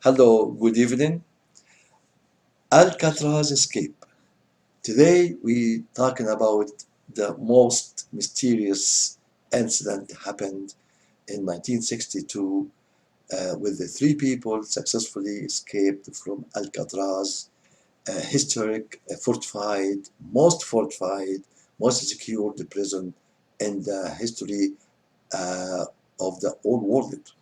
Hello, good evening. Alcatraz escape. Today we talking about the most mysterious incident happened in 1962 with the three people successfully escaped from Alcatraz, a historic, fortified, most secured prison in the history uh, of the old world.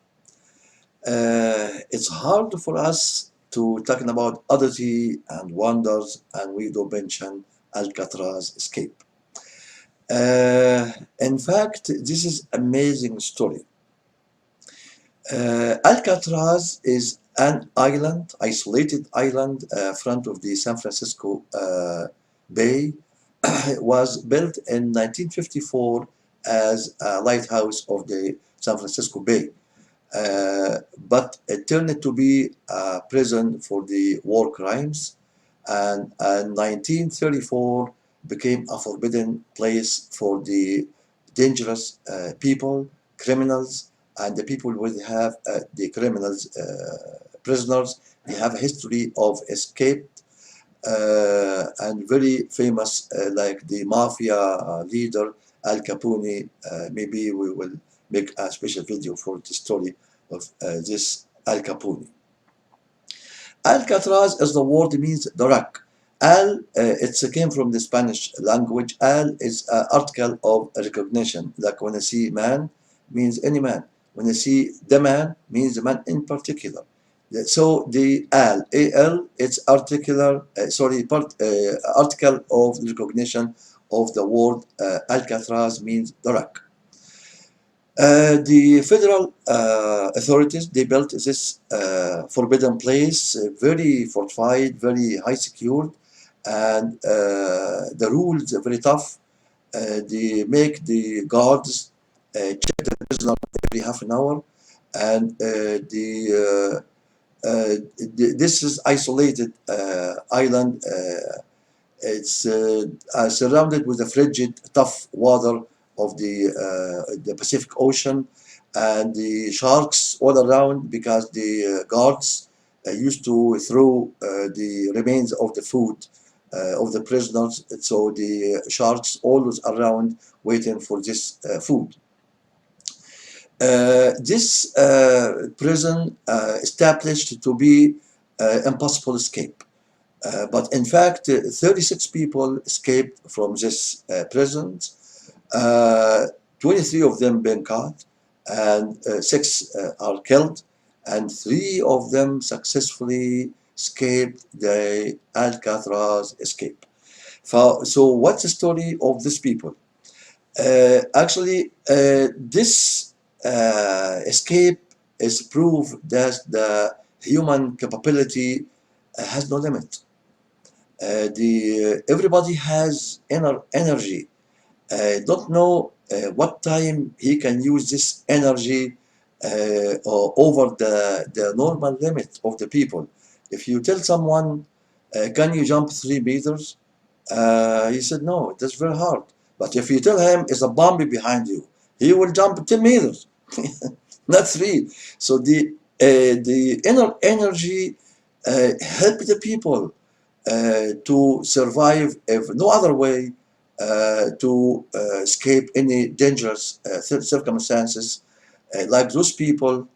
It's hard for us to talking about oddity and wonders, and we don't mention Alcatraz escape. Uh, in fact, this is amazing story. Alcatraz is an island, isolated island, front of the San Francisco Bay. It was built in 1954 as a lighthouse of the San Francisco Bay. But it turned to be a prison for the war crimes, and in 1934 became a forbidden place for the dangerous people, criminals, and the people who have the criminals, prisoners. They have a history of escape and very famous, like the mafia leader Al Capone. Maybe we will make a special video for the story of this Al Capone. Alcatraz is the word means the rock. It came from the Spanish language. Al is an article of recognition. Like when I see man, means any man. When I see the man, means the man in particular. So the al, it's articular, article of recognition of the word Alcatraz means the rock. The federal authorities, they built this forbidden place, very fortified, very high secured, and the rules are very tough. They make the guards check the prisoner every half an hour, and this is isolated island. It's surrounded with the frigid, tough water of the Pacific Ocean, and the sharks all around because the guards used to throw the remains of the food of the prisoners. So the sharks always around waiting for this food. This prison established to be impossible escape. But in fact, 36 people escaped from this prison. Uh, 23 of them been caught, and six are killed, and three of them successfully escaped the Alcatraz escape. So, what's the story of these people? This escape is proof that the human capability has no limit. The everybody has inner energy. Don't know what time he can use this energy or over the normal limit of the people. If you tell someone, can you jump 3 meters? He said, no, that's very hard. But if you tell him it's a bomb behind you, he will jump 10 meters, not three. So the inner energy help the people to survive if no other way to escape any dangerous circumstances. Like those people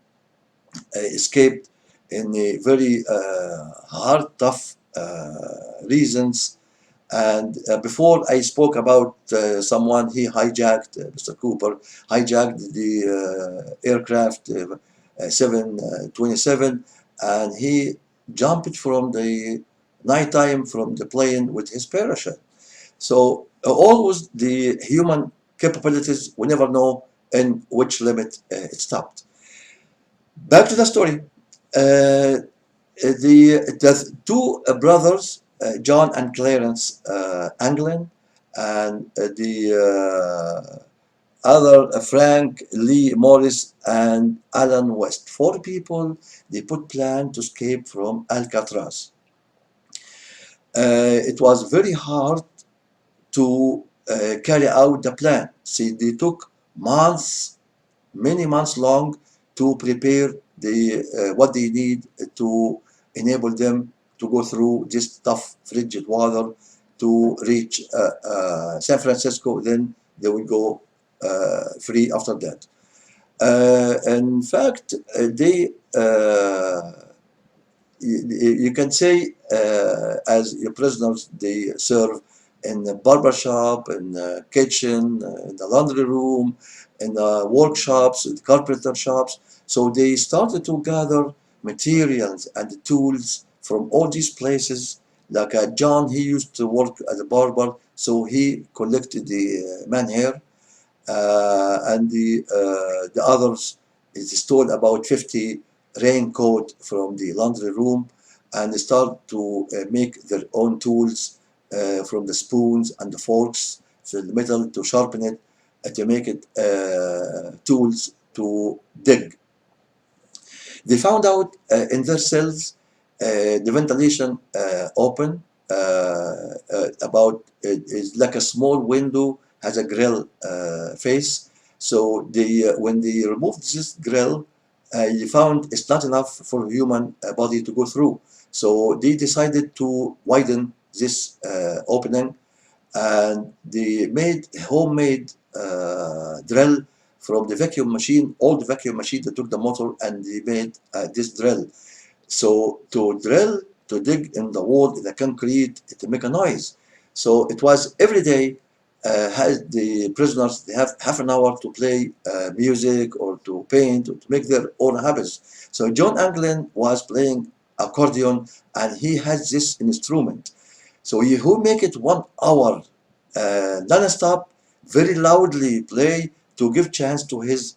escaped in a very hard, tough reasons. And before I spoke about someone, he hijacked, Mr. Cooper, hijacked the aircraft 727, and he jumped from the nighttime from the plane with his parachute. So always the human capabilities, we never know in which limit it stopped. Back to the story. The two brothers, John and Clarence Anglin, and the other Frank Lee Morris and Alan West. Four people, they put plan to escape from Alcatraz. It was very hard to carry out the plan. See, they took months, many months long to prepare what they need to enable them to go through this tough, frigid water to reach San Francisco. Then they will go free after that. In fact, they you can say as your prisoners they serve in the barber shop, in the kitchen, in the laundry room, in the workshops, in the carpenter shops. So they started to gather materials and tools from all these places. Like John, he used to work as a barber, so he collected the man hair, and the others is stole about 50 raincoat from the laundry room, and they start to make their own tools from the spoons and the forks, so the metal to sharpen it, to make it tools to dig. They found out in their cells the ventilation open about it is like a small window has a grill face. So they when they removed this grill, they found it's not enough for human body to go through. So they decided to widen this opening, and they made homemade drill from the vacuum machine, old vacuum machine. They took the motor and they made this drill. So to drill, to dig in the wall, in the concrete, to make a noise. So it was every day. Had the prisoners they have half an hour to play music or to paint or to make their own habits. So John Anglin was playing accordion, and he has this instrument. So he who make it 1 hour non-stop, very loudly play to give chance to his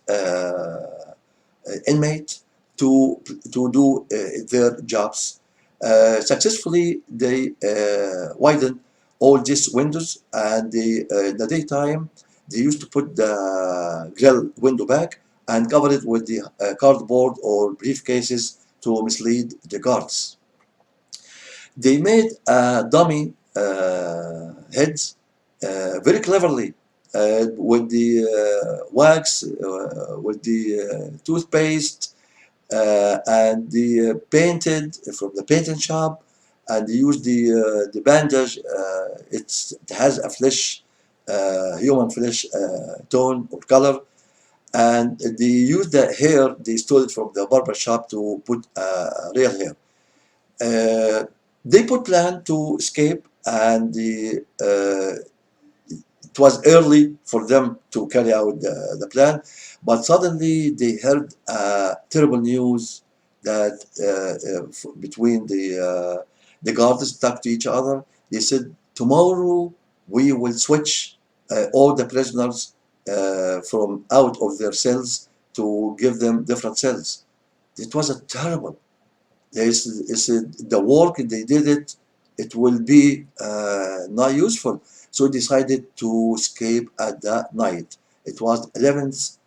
inmate to do their jobs. Successfully, they widen all these windows, and in the daytime they used to put the grill window back and cover it with the cardboard or briefcases to mislead the guards. They made dummy heads very cleverly with the wax, with the toothpaste, and they painted from the painting shop, and they used the bandage. It has a flesh, human flesh tone or color, and they used the hair. They stole it from the barber shop to put real hair. Uh, they put plan to escape, and it was early for them to carry out the plan, but suddenly they heard terrible news that between the guards talked to each other. They said, tomorrow we will switch all the prisoners from out of their cells to give them different cells. It was a terrible. They said the work they did it will be not useful. So decided to escape at that night. It was 11th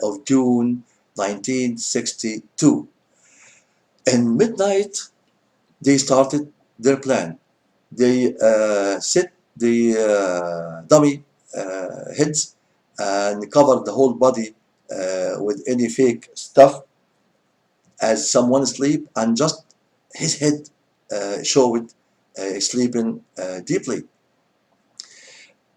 of June 1962. In midnight, they started their plan. They set the dummy heads and covered the whole body with any fake stuff as someone asleep, and just his head showed sleeping deeply.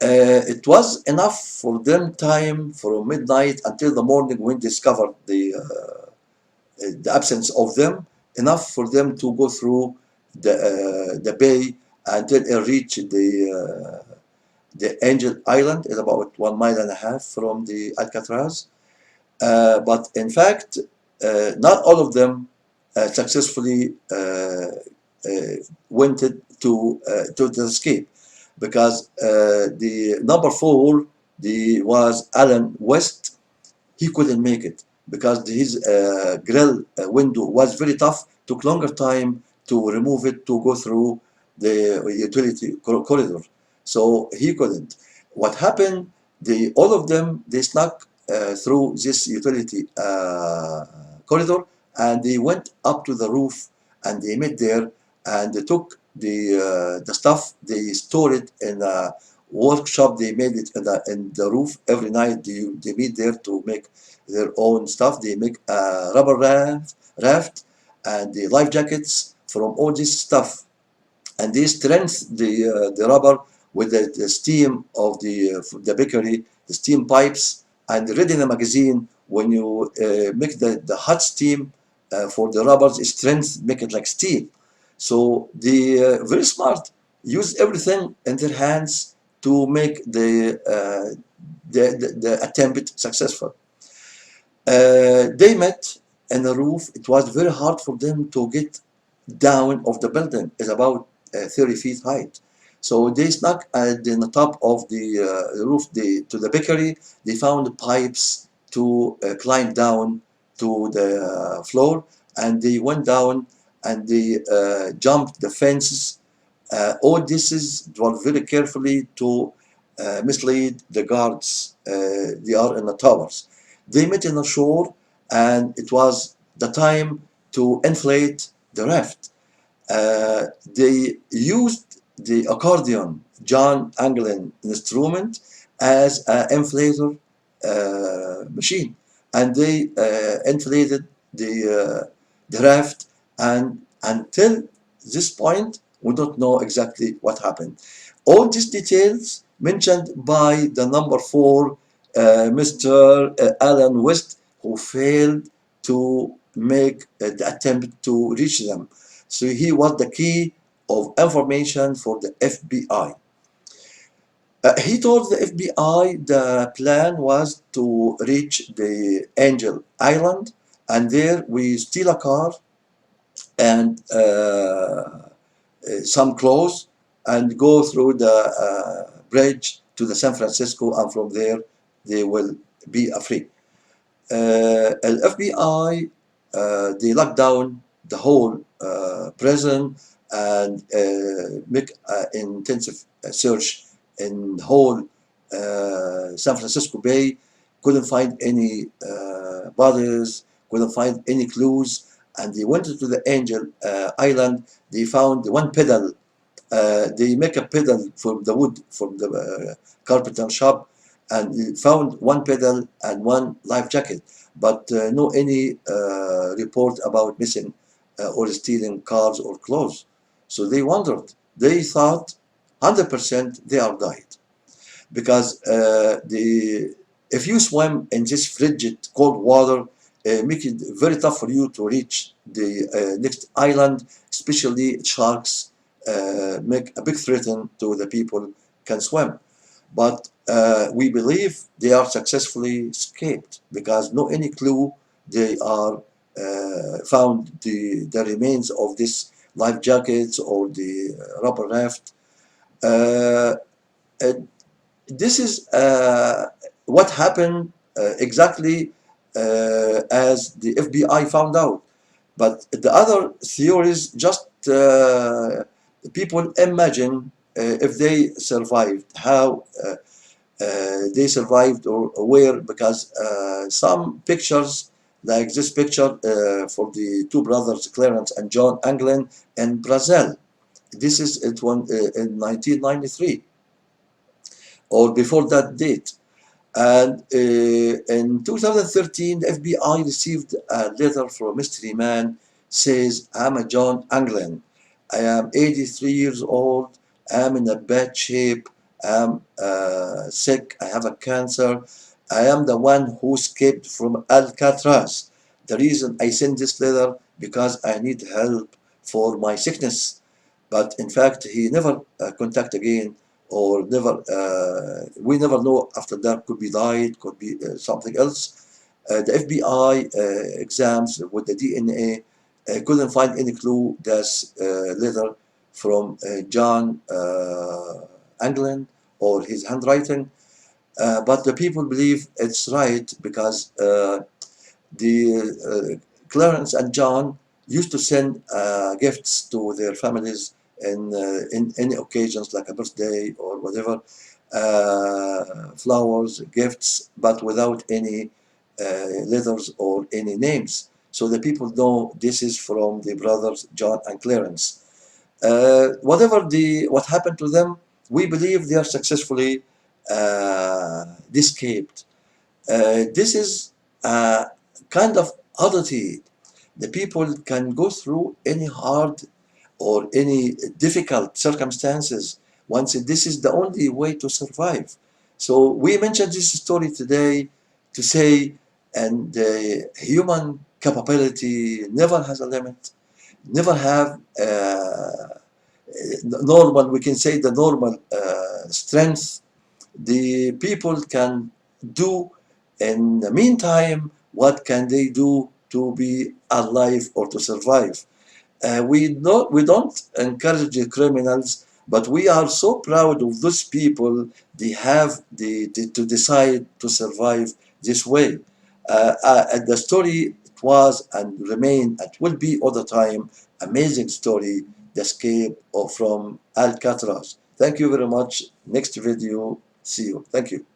It was enough for them time from midnight until the morning when discovered the absence of them, enough for them to go through the bay until it reached the Angel Island. Is about 1.5 miles from the Alcatraz. But in fact, not all of them successfully went to the escape, because the number 4, the was Alan West. He couldn't make it because his grill window was very tough. Took longer time to remove it to go through the utility corridor, so he couldn't. What happened? All of them they snuck through this utility corridor, and they went up to the roof, and they met there, and they took the stuff. They stored it in workshop. They made it in the roof. Every night they meet there to make their own stuff. They make a rubber raft and the life jackets from all this stuff, and they strengthen the rubber with the steam of the bakery, the steam pipes, and read in the magazine when you make the hot steam for the rubbers, it strength make it like steel. So they very smart, use everything in their hands to make the attempt successful. They met in the roof. It was very hard for them to get down of the building. It's about 30 feet height. So they snuck at the top of the roof to the bakery. They found pipes to climb down to the floor, and they went down and they jumped the fences. All this is done very carefully to mislead the guards. They are in the towers. They met in the shore, and it was the time to inflate the raft. They used the accordion, John Anglin instrument, as an inflator machine, and they inflated the raft. And until this point, we don't know exactly what happened. All these details mentioned by the number four, Mr. Alan West, who failed to make the attempt to reach them. So he was the key of information for the FBI. He told the FBI the plan was to reach the Angel Island, and there we steal a car and some clothes and go through the bridge to the San Francisco, and from there they will be free. FBI, they locked down the whole prison and make intensive search in whole San Francisco Bay. Couldn't find any bodies, couldn't find any clues, and they went to the Angel Island. They found one pedal. They make a pedal from the wood from the carpenter shop, and they found one pedal and one life jacket, but no any report about missing or stealing cars or clothes. So they wondered. They thought 100% they are died, because the if you swim in this frigid cold water, make it very tough for you to reach the next island. Especially sharks make a big threat to the people can swim. But we believe they are successfully escaped, because no any clue they are found the remains of this life jackets or the rubber raft. Uh, uh, this is what happened exactly as the FBI found out. But the other theories just people imagine if they survived, how they survived or where, because some pictures, like this picture for the two brothers, Clarence and John Anglin, in Brazil. This is it one in 1993 or before that date. And in 2013, the FBI received a letter from a mystery man. Says, I'm a John Anglin. I am 83 years old. I'm in a bad shape. I'm sick. I have a cancer. I am the one who escaped from Alcatraz. The reason I sent this letter because I need help for my sickness. But in fact, he never contact again, or never. We never know after that. Could be died, could be something else. The FBI exams with the DNA couldn't find any clue. That's letter from John Anglin or his handwriting. But the people believe it's right, because the Clarence and John used to send gifts to their families in any occasions like a birthday or whatever, flowers, gifts, but without any letters or any names. So the people know this is from the brothers John and Clarence. What happened to them, we believe they are successfully escaped. This is a kind of oddity. The people can go through any hard or any difficult circumstances once this is the only way to survive. So we mentioned this story today to say, and the human capability never has a limit, never have normal, we can say the normal strength the people can do. In the meantime, what can they do to be alive or to survive? We don't encourage the criminals, but we are so proud of those people. They have to decide to survive this way. And the story, it was and remain and will be all the time amazing story, the escape from Alcatraz. Thank you very much. Next video, see you. Thank you.